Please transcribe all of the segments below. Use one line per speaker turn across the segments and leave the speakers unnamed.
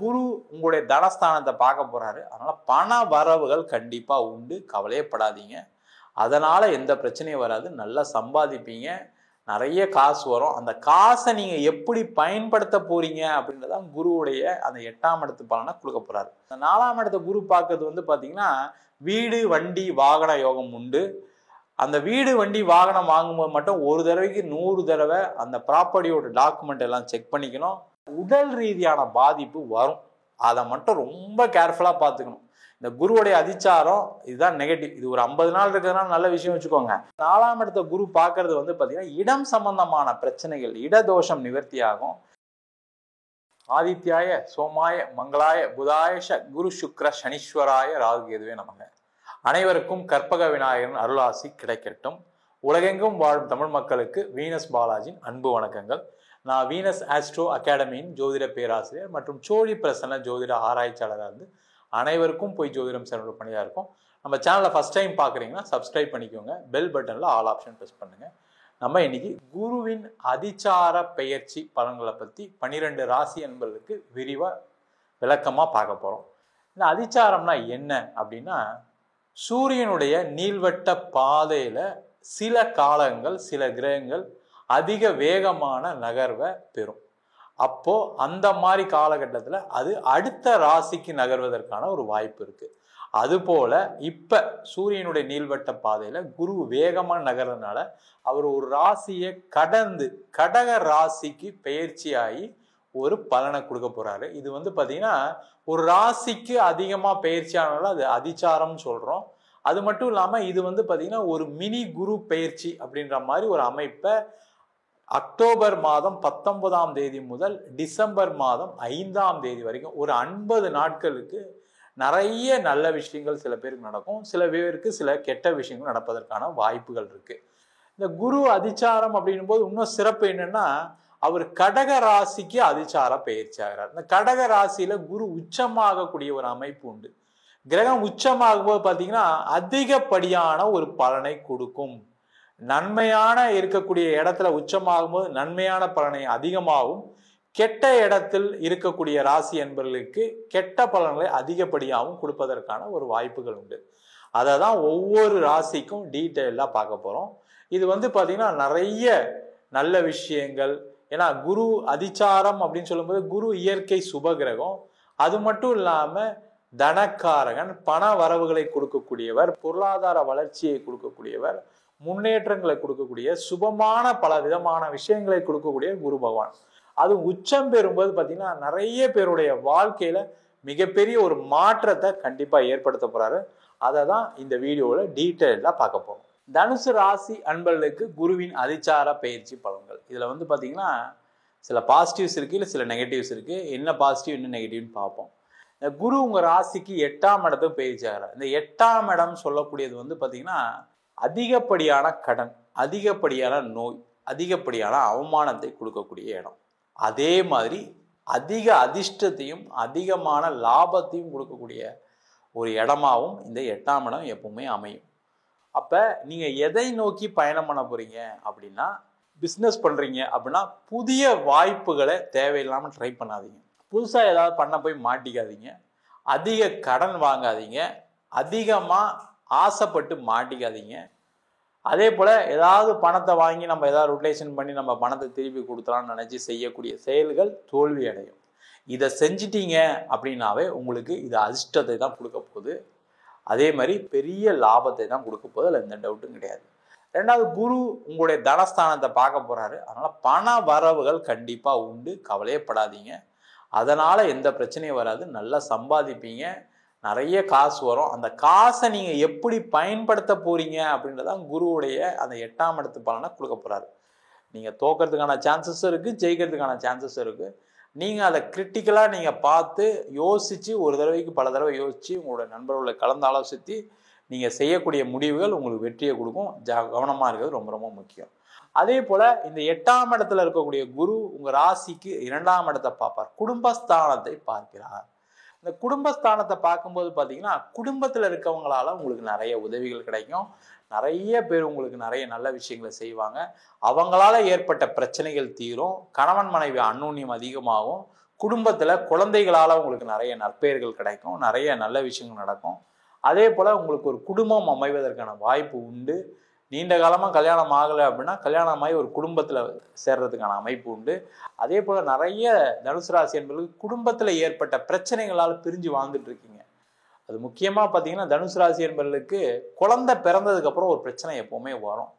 குரு உங்களுடைய தனஸ்தானத்தை பார்க்க போறாரு. அதனால பண வரவுகள் கண்டிப்பா உண்டு, கவலையப்படாதீங்க. அதனால எந்த பிரச்சனையும் வராது, நல்லா சம்பாதிப்பீங்க, நிறைய காசு வரும். அந்த காசை நீங்க எப்படி பயன்படுத்த போறீங்க அப்படின்றதான் குருவுடைய அந்த 8ஆம் இடத்து பலனை கொடுக்க போறாரு. அந்த 4ஆம் இடத்த குரு பார்க்கறது பாத்தீங்கன்னா வீடு வண்டி வாகன யோகம் உண்டு. அந்த வீடு வண்டி வாகனம் வாங்கும்போது மட்டும் ஒரு தடவைக்கு 100 தடவை அந்த ப்ராப்பர்ட்டியோட டாக்குமெண்ட் எல்லாம் செக் பண்ணிக்கணும். உடல் ரீதியான பாதிப்பு வரும், அதை மட்டும் ரொம்ப கேர்ஃபுல்லா பார்த்துக்கணும். இந்த குருவுடைய அதிச்சாரம் இதுதான் நெகட்டிவ். இது ஒரு 50 நாள் இருக்கிறதுனால நல்ல விஷயம் வச்சுக்கோங்க. 4ஆம் இடத்த குரு பார்க்கறது பாத்தீங்கன்னா இடம் சம்பந்தமான பிரச்சனைகள், இடதோஷம் நிவர்த்தி ஆகும். ஆதித்யாய சோமாய மங்களாய புதாயஷ குரு சுக்ர சனீஸ்வராய ராகு கேதுவே நமக. அனைவருக்கும் கற்பக விநாயகரின் அருளாசி கிடைக்கட்டும். உலகெங்கும் வாழும் தமிழ் மக்களுக்கு வீனஸ் பாலாஜியின் அன்பு வணக்கங்கள். நான் வீனஸ் ஆஸ்ட்ரோ அகாடமியின் ஜோதிட பேராசிரியர் மற்றும் சோழி பிரசன்ன ஜோதிட ஆராய்ச்சியாளராக இருந்து அனைவருக்கும் போய் ஜோதிடம் செலவு பண்ணியா இருக்கும். நம்ம சேனலை ஃபர்ஸ்ட் டைம் பார்க்குறீங்கன்னா சப்ஸ்கிரைப் பண்ணிக்கோங்க, பெல் பட்டனில் ஆல் ஆப்ஷன் ப்ரெஸ் பண்ணுங்க. நம்ம இன்னைக்கு குருவின் அதிச்சார பெயர்ச்சி பலன்களை பற்றி 12 ராசி என்பதற்கு விரிவாக விளக்கமாக பார்க்க போகிறோம். இந்த அதிச்சாரம்னா என்ன அப்படின்னா, சூரியனுடைய நீள்வட்ட பாதையில சில காலங்கள் சில கிரகங்கள் அதிக வேகமான நகர்வை பெறும். அப்போ அந்த மாதிரி காலகட்டத்தில் அது அடுத்த ராசிக்கு நகர்வதற்கான ஒரு வாய்ப்பு இருக்கு. அதுபோல இப்ப சூரியனுடைய நீள்வட்ட பாதையில குரு வேகமா நகர்றதுனால அவர் ஒரு ராசியை கடந்து கடக ராசிக்கு பெயர்ச்சியாகி ஒரு பலனை கொடுக்க போறாரு. இது பாத்தீங்கன்னா ஒரு ராசிக்கு அதிகமா பயிற்சி ஆனாலும் அது அதிச்சாரம் சொல்றோம். அது மட்டும் இல்லாம இது பாத்தீங்கன்னா ஒரு மினி குரு பயிற்சி அப்படின்ற மாதிரி ஒரு அமைப்பை அக்டோபர் மாதம் 19ஆம் தேதி முதல் டிசம்பர் மாதம் 5ஆம் தேதி வரைக்கும் ஒரு 50 நாட்களுக்கு நிறைய நல்ல விஷயங்கள் சில பேருக்கு நடக்கும், சில பேருக்கு சில கெட்ட விஷயங்கள் நடப்பதற்கான வாய்ப்புகள் இருக்கு. இந்த குரு அதிச்சாரம் அப்படின்னும் போது இன்னும் சிறப்பு என்னன்னா, அவர் கடக ராசிக்கு அதிச்சார பயிற்சி ஆகிறார். இந்த கடக ராசியில குரு உச்சமாகக்கூடிய ஒரு அமைப்பு உண்டு. கிரகம் உச்சமாகும் போது பாத்தீங்கன்னா அதிகப்படியான ஒரு பலனை கொடுக்கும். நன்மையான இருக்கக்கூடிய இடத்துல உச்சமாகும் போது நன்மையான பலனை அதிகமாகவும், கெட்ட இடத்தில் இருக்கக்கூடிய ராசி என்பவர்களுக்கு கெட்ட பலன்களை அதிகப்படியாகவும் கொடுப்பதற்கான ஒரு வாய்ப்புகள் உண்டு. அதை தான் ஒவ்வொரு ராசிக்கும் டீட்டெயிலாக பார்க்க போறோம். இது பாத்தீங்கன்னா நிறைய நல்ல விஷயங்கள். ஏன்னா குரு அதிச்சாரம் அப்படின்னு சொல்லும்போது குரு இயற்கை சுபகிரகம். அது மட்டும் இல்லாம தனக்காரகன், பண வரவுகளை கொடுக்கக்கூடியவர், பொருளாதார வளர்ச்சியை கொடுக்கக்கூடியவர், முன்னேற்றங்களை கொடுக்கக்கூடிய சுபமான பல விதமான விஷயங்களை கொடுக்கக்கூடிய குரு பகவான். அது உச்சம் பெறும்போது பாத்தீங்கன்னா நிறைய பேருடைய வாழ்க்கையில மிகப்பெரிய ஒரு மாற்றத்தை கண்டிப்பா ஏற்படுத்த போறாரு. அதை தான் இந்த வீடியோல டீட்டெயிலா பார்க்க போறோம். தனுசு ராசி அன்பர்களுக்கு குருவின் அதிச்சார பயிற்சி பலன்கள். இதுல பாத்தீங்கன்னா சில பாசிட்டிவ்ஸ் இருக்கு, இல்ல சில நெகட்டிவ்ஸ் இருக்கு. என்ன பாசிட்டிவ் என்ன நெகட்டிவ்னு பார்ப்போம். குரு உங்க ராசிக்கு 8ஆம் இடத்துக்கு பயிற்சி ஆகிறார். இந்த 8ஆம் இடம் சொல்லக்கூடியது பாத்தீங்கன்னா அதிகப்படியான கடன், அதிகப்படியான நோய், அதிகப்படியான அவமானத்தை கொடுக்கக்கூடிய இடம். அதே மாதிரி அதிக அதிர்ஷ்டத்தையும் அதிகமான லாபத்தையும் கொடுக்கக்கூடிய ஒரு இடமாவும் இந்த 8ஆம் இடம் எப்பவுமே அமையும். அப்ப நீங்க எதை நோக்கி பயணம் பண்ண போறீங்க அப்படின்னா, பிஸ்னஸ் பண்றீங்க அப்படின்னா புதிய வாய்ப்புகளை தேவையில்லாம ட்ரை பண்ணாதீங்க. புதுசா ஏதாவது பண்ண போய் மாட்டிக்காதீங்க. அதிக கடன் வாங்காதீங்க. அதிகமா ஆசைப்பட்டு மாட்டிக்காதீங்க. அதே போல ஏதாவது பணத்தை வாங்கி நம்ம ஏதாவது ரொட்டேஷன் பண்ணி நம்ம பணத்தை திருப்பி கொடுத்தலாம்னு நினைச்சு செய்யக்கூடிய செயல்கள் தோல்வி அடையும். இதை செஞ்சிட்டீங்க அப்படின்னாவே உங்களுக்கு இது அதிர்ஷ்டத்தை தான் கொடுக்க போகுது. அதே மாதிரி பெரிய லாபத்தை தான் கொடுக்க போகுது, அதில் எந்த டவுட்டும் கிடையாது. ரெண்டாவது, குரு உங்களுடைய தனஸ்தானத்தை பார்க்க போறாரு. அதனால பண வரவுகள் கண்டிப்பா உண்டு, கவலையப்படாதீங்க. அதனால எந்த பிரச்சனையும் வராது, நல்லா சம்பாதிப்பீங்க, நிறைய காசு வரும். அந்த காசை நீங்க எப்படி பயன்படுத்த போறீங்க அப்படின்றதான் குருவுடைய அந்த 8ஆம் இடத்து பலனை கொடுக்க போறாரு. நீங்க தோக்கிறதுக்கான சான்சஸ் இருக்கு, ஜெயிக்கிறதுக்கான சான்சஸ் இருக்கு. நீங்க அதை கிரிட்டிக்கலா நீங்க பார்த்து யோசிச்சு, ஒரு தடவைக்கு பல தடவை யோசிச்சு உங்களோட நண்பர்களை கலந்து ஆலோசித்து நீங்க செய்யக்கூடிய முடிவுகள் உங்களுக்கு வெற்றியை கொடுக்கும். கவனமா இருக்கிறது ரொம்ப ரொம்ப முக்கியம். அதே போல இந்த 8ஆம் இடத்துல இருக்கக்கூடிய குரு உங்க ராசிக்கு 2ஆம் இடத்தை பார்ப்பார், குடும்பஸ்தானத்தை பார்க்கிறார். இந்த குடும்பஸ்தானத்தை பார்க்கும்போது பாத்தீங்கன்னா குடும்பத்துல இருக்கவங்களால உங்களுக்கு நிறைய உதவிகள் கிடைக்கும். நிறைய பேர் உங்களுக்கு நிறைய நல்ல விஷயங்களை செய்வாங்க. அவங்களால ஏற்பட்ட பிரச்சனைகள் தீரும். கணவன் மனைவி அந்யோன்யம் அதிகமாகும். குடும்பத்துல குழந்தைகளால உங்களுக்கு நிறைய நற்பெயர்கள் கிடைக்கும், நிறைய நல்ல விஷயங்கள் நடக்கும். அதே போல உங்களுக்கு ஒரு குடும்பம் அமைவதற்கான வாய்ப்பு உண்டு. நீண்ட காலமா கல்யாணம் ஆகலை அப்படின்னா கல்யாணமாகி ஒரு குடும்பத்துல சேர்றதுக்கான அமைப்பு உண்டு. அதே போல நிறைய தனுசு ராசி என்பவர்களுக்கு குடும்பத்துல ஏற்பட்ட பிரச்சனைகளால் பிரிஞ்சு வாழ்ந்துட்டு இருக்கீங்க. அது முக்கியமா பார்த்தீங்கன்னா தனுசு ராசி என்பவர்களுக்கு குழந்தை பிறந்ததுக்கு அப்புறம் ஒரு பிரச்சனை எப்பவுமே வரும்.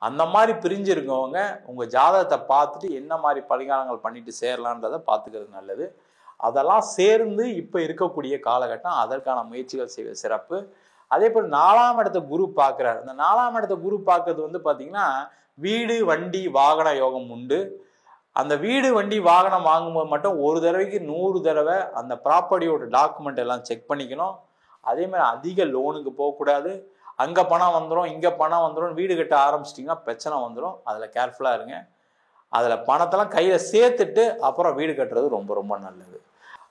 அந்த மாதிரி பிரிஞ்சு இருக்கவங்க உங்க ஜாதகத்தை பார்த்துட்டு என்ன மாதிரி பரிகாரங்கள் பண்ணிட்டு சேரலான்றதை பார்த்துக்கிறது நல்லது. அதெல்லாம் சேர்ந்து இப்ப இருக்கக்கூடிய காலகட்டம் அதற்கான முயற்சிகள் செய்வது சிறப்பு. அதே போல் 4ஆம் இடத்த குரு பார்க்கிறார். இந்த 4ஆம் இடத்த குரு பார்க்கறது வந்து பாத்தீங்கன்னா வீடு வண்டி வாகன யோகம் உண்டு. அந்த வீடு வண்டி வாகனம் வாங்கும்போது மட்டும் ஒரு தடவைக்கு 100 தடவை அந்த ப்ராப்பர்ட்டியோட டாக்குமெண்ட் எல்லாம் செக் பண்ணிக்கணும். அதே மாதிரி அதிக லோனுக்கு போகக்கூடாது. அங்க பணம் வந்துடும், இங்க பணம் வந்துடும், வீடு கட்ட ஆரம்பிச்சிட்டிங்கன்னா பிரச்சனை வந்துடும். அதுல கேர்ஃபுல்லா இருங்க. அதுல பணத்தெல்லாம் கையில சேர்த்துட்டு அப்புறம் வீடு கட்டுறது ரொம்ப ரொம்ப நல்லது.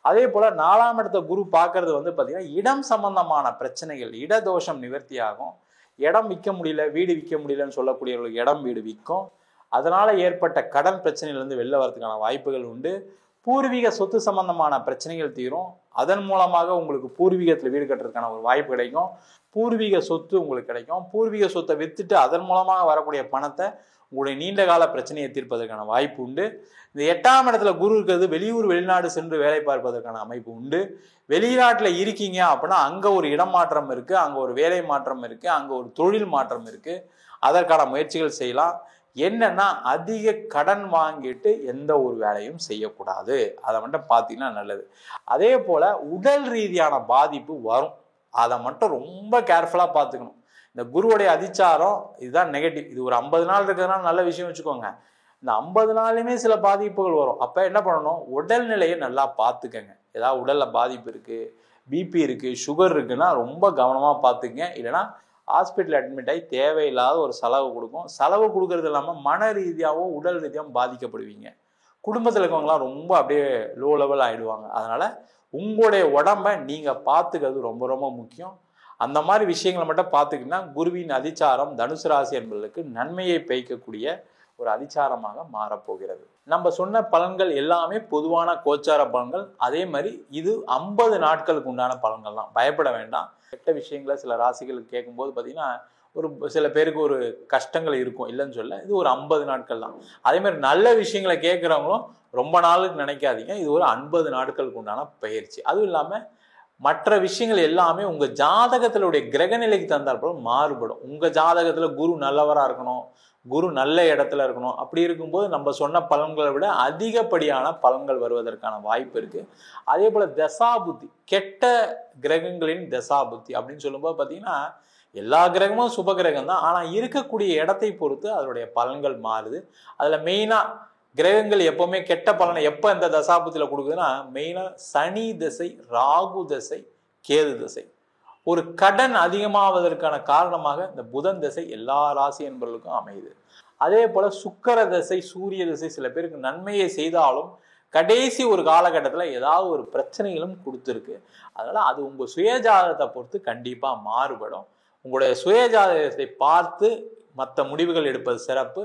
அதே போல 4ஆம் இடத்த குரு பார்க்கறது வந்து பாத்தீங்கன்னா இடம் சம்பந்தமான பிரச்சனைகள், இடதோஷம் நிவர்த்தி ஆகும். இடம் விற்க முடியல, வீடு விற்க முடியலன்னு சொல்லக்கூடியவர்களுக்கு இடம் வீடு விற்கும். அதனால ஏற்பட்ட கடன் பிரச்சனையிலிருந்து வெளில வரதுக்கான வாய்ப்புகள் உண்டு. பூர்வீக சொத்து சம்பந்தமான பிரச்சனைகள் தீரும். அதன் மூலமாக உங்களுக்கு பூர்வீகத்தில் வீடு கட்டுறதுக்கான ஒரு வாய்ப்பு கிடைக்கும். பூர்வீக சொத்து உங்களுக்கு கிடைக்கும். பூர்வீக சொத்தை வித்துட்டு அதன் மூலமாக வரக்கூடிய பணத்தை உங்களுடைய நீண்ட கால பிரச்சனையை தீர்ப்பதற்கான வாய்ப்பு உண்டு. இந்த 8ஆம் இடத்துல குரு இருக்கிறது வெளியூர் வெளிநாடு சென்று வேலை பார்ப்பதற்கான அமைப்பு உண்டு. வெளிநாட்டில் இருக்கீங்க அப்படின்னா அங்க ஒரு இடம் மாற்றம் இருக்கு, அங்க ஒரு வேலை மாற்றம் இருக்கு, அங்க ஒரு தொழில் மாற்றம் இருக்கு. அதற்கான முயற்சிகள் செய்யலாம். என்னன்னா அதிக கடன் வாங்கிட்டு எந்த ஒரு வேலையும் செய்யக்கூடாது. அதை மட்டும் பார்த்தீங்கன்னா நல்லது. அதே போல உடல் ரீதியான பாதிப்பு வரும். அதை மட்டும் ரொம்ப கேர்ஃபுல்லா பார்த்துக்கணும். இந்த குருவுடைய அதிச்சாரம் இதுதான் நெகட்டிவ். இது ஒரு 50 நாள் இருக்கிறதுனால நல்ல விஷயம் வச்சுக்கோங்க. இந்த 50 நாளுமே சில பாதிப்புகள் வரும். அப்ப என்ன பண்ணணும், உடல்நிலையை நல்லா பார்த்துக்கங்க. ஏதாவது உடல்ல பாதிப்பு இருக்கு, பிபி இருக்கு, சுகர் இருக்குன்னா ரொம்ப கவனமா பார்த்துக்கங்க. இல்லைன்னா ஹாஸ்பிட்டல் அட்மிட் ஆகி தேவையில்லாத ஒரு செலவு கொடுக்கும். செலவு கொடுக்கறது இல்லாமல் மன ரீதியாகவும் உடல் ரீதியாகவும் பாதிக்கப்படுவீங்க. குடும்பத்தில் இருக்கவங்களாம் ரொம்ப அப்படியே லோ லெவல் ஆயிடுவாங்க. அதனால உங்களுடைய உடம்பை நீங்க பார்த்துக்கிறது ரொம்ப ரொம்ப முக்கியம். அந்த மாதிரி விஷயங்களை மட்டும் பார்த்துக்கிட்டா குருவின் அதிச்சாரம் தனுசு ராசி என்பதற்கு நன்மையை பெய்க்கக்கூடிய ஒரு அதிச்சாரமாக மாறப்போகிறது. நம்ம சொன்ன பலன்கள் எல்லாமே பொதுவான கோச்சார பலன்கள். அதே மாதிரி இது 50 நாட்களுக்கு உண்டான பலன்கள் தான். பயப்பட வேண்டாம். கெட்ட விஷயங்களை சில ராசிகளுக்கு கேட்கும்போது பார்த்தீங்கன்னா ஒரு சில பேருக்கு ஒரு கஷ்டங்கள் இருக்கும், இல்லைன்னு சொல்ல. இது ஒரு 50 நாட்கள் தான். அதே மாதிரி நல்ல விஷயங்களை கேட்குறவங்களும் ரொம்ப நாளுக்கு நினைக்காதீங்க. இது ஒரு 50 நாட்களுக்கு உண்டான பயிற்சி. அதுவும் இல்லாமல் மற்ற விஷயங்கள் எல்லாமே உங்க ஜாதகத்தினுடைய கிரக நிலைக்கு தந்தாற்போல் மாறுபடும். உங்க ஜாதகத்துல குரு நல்லவரா இருக்கணும், குரு நல்ல இடத்துல இருக்கணும். அப்படி இருக்கும்போது நம்ம சொன்ன பலன்களை விட அதிகப்படியான பலன்கள் வருவதற்கான வாய்ப்பு இருக்கு. அதே போல தசாபுத்தி, கெட்ட கிரகங்களின் தசாபுத்தி அப்படின்னு சொல்லும்போது பார்த்தீங்கன்னா எல்லா கிரகமும் சுப கிரகம் தான். ஆனா இருக்கக்கூடிய இடத்தை பொறுத்து அதனுடைய பலன்கள் மாறுது. அதுல மெயினா கிரகங்கள் எப்பவுமே கெட்ட பலனை எப்ப இந்த தசாபுத்தியில கொடுக்குதுன்னா மெயினா சனி திசை, ராகு திசை, கேது திசை. ஒரு கடன் அதிகமாவதற்கான காரணமாக இந்த புதன் திசை எல்லா ராசி என்பவர்களுக்கும் அமையுது. அதே போல சுக்கிர திசை, சூரிய திசை சில பேருக்கு நன்மையை செய்தாலும் கடைசி ஒரு காலகட்டத்துல ஏதாவது ஒரு பிரச்சனைகளும் கொடுத்துருக்கு. அதனால அது உங்க சுயஜாதகத்தை பொறுத்து கண்டிப்பா மாறுபடும். உங்களுடைய சுயஜாதகத்தை பார்த்து மற்ற முடிவுகள் எடுப்பது சிறப்பு.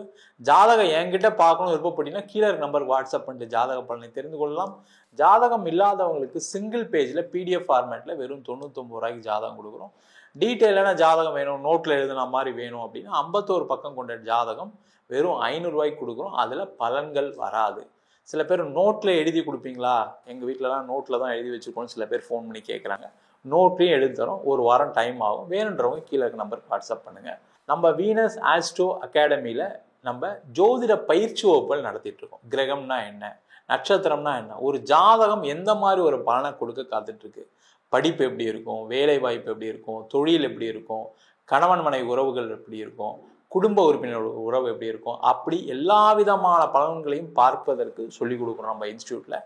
ஜாதகம் என்கிட்ட பார்க்கணும் விருப்பப்பட்டீங்கன்னா கீழே நம்பர் வாட்ஸ்அப் பண்ணிட்டு ஜாதக பலனை தெரிந்து கொள்ளலாம். ஜாதகம் இல்லாதவங்களுக்கு சிங்கிள் பேஜ்ல பிடிஎஃப் ஃபார்மேட்ல வெறும் 99 ரூபாய்க்கு ஜாதகம் கொடுக்குறோம். டீட்டெயிலான ஜாதகம் வேணும், நோட்ல எழுதுன மாதிரி வேணும் அப்படின்னா 51 பக்கம் கொண்ட ஜாதகம் வெறும் 500 ரூபாய்க்கு கொடுக்குறோம். அதுல பலன்கள் வராது. சில பேர் நோட்ல எழுதி கொடுப்பீங்களா, எங்க வீட்டிலலாம் நோட்ல தான் எழுதி வச்சிருக்கோம் சில பேர் ஃபோன் பண்ணி கேட்குறாங்க. நோட்லையும் எழுதி தரோம். ஒரு வாரம் டைம் ஆகும். வேணுன்றவங்க கீழே இருக்க நம்பருக்கு வாட்ஸ்அப் பண்ணுங்க. நம்ம வீனஸ் ஆஸ்ட்ரோ அகாடமியில நம்ம ஜோதிட பயிற்சி வகுப்புகள் நடத்திட்டு இருக்கோம். கிரகம்னா என்ன, நட்சத்திரம்னா என்ன, ஒரு ஜாதகம் எந்த மாதிரி ஒரு பலனை கொடுக்க காத்துட்டு இருக்கு, படிப்பு எப்படி இருக்கும், வேலை வாய்ப்பு எப்படி இருக்கும், தொழில் எப்படி இருக்கும், கணவன் மனைவி உறவுகள் எப்படி இருக்கும், குடும்ப உறுப்பினர் உறவு எப்படி இருக்கும், அப்படி எல்லா விதமான பலன்களையும் பார்ப்பதற்கு சொல்லிக் கொடுக்குறோம் நம்ம இன்ஸ்டியூட்ல.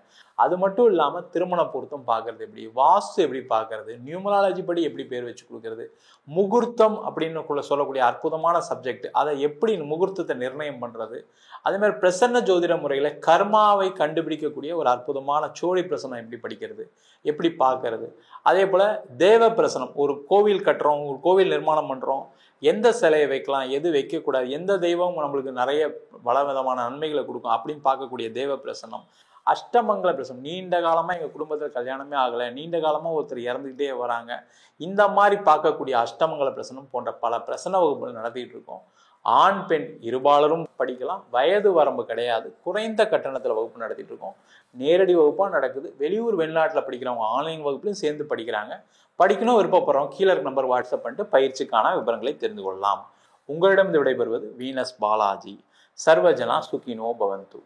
அது மட்டும் இல்லாமல் திருமண பொருத்தம் பார்க்கறது எப்படி, வாஸ்து எப்படி பார்க்கறது, நியூமராலஜி படி எப்படி பேர் வச்சு கொடுக்கறது, முகூர்த்தம் அப்படின்னு சொல்லக்கூடிய அற்புதமான சப்ஜெக்ட், அதை எப்படி முகூர்த்தத்தை நிர்ணயம் பண்றது, அதே மாதிரி பிரசன்ன ஜோதிட முறைகளை கர்மாவை கண்டுபிடிக்கக்கூடிய ஒரு அற்புதமான சோழி பிரசனம் எப்படி படிக்கிறது, எப்படி பார்க்கறது, அதே போல தேவ பிரசனம், ஒரு கோவில் கட்டுறோம், ஒரு கோவில் நிர்மாணம் பண்றோம், எந்த சிலையை வைக்கலாம், எது வைக்கக்கூடாது, எந்த தெய்வம் நம்மளுக்கு நிறைய பல விதமான நன்மைகளை கொடுக்கும் அப்படின்னு பார்க்கக்கூடிய தேவ பிரசனம், அஷ்டமங்கல பிரசனம், நீண்ட காலமா எங்க குடும்பத்துல கல்யாணமே ஆகலை, நீண்ட காலமா ஒருத்தர் இறந்துகிட்டே வராங்க, இந்த மாதிரி பார்க்கக்கூடிய அஷ்டமங்கல பிரசனம் போன்ற பல பிரசன வகுப்புகள் நடத்திட்டு இருக்கோம். ஆண் பெண் இருபாலரும் படிக்கலாம், வயது வரம்பு கிடையாது, குறைந்த கட்டணத்துல வகுப்பு நடத்திட்டு இருக்கோம். நேரடி வகுப்பா நடக்குது. வெளியூர் வெளிநாட்டுல படிக்கிறவங்க ஆன்லைன் வகுப்புலையும் சேர்ந்து படிக்கிறாங்க. படிக்கணும் விருப்பப்படுறோம், கீழே இருக்க நம்பர் வாட்ஸ்அப் பண்ணிட்டு பயிற்சிக்கான விவரங்களை தெரிந்து கொள்ளலாம். உங்களிடம் விடைபெறுவது வீனஸ் பாலாஜி. சர்வஜனா சுகினோ பவந்து.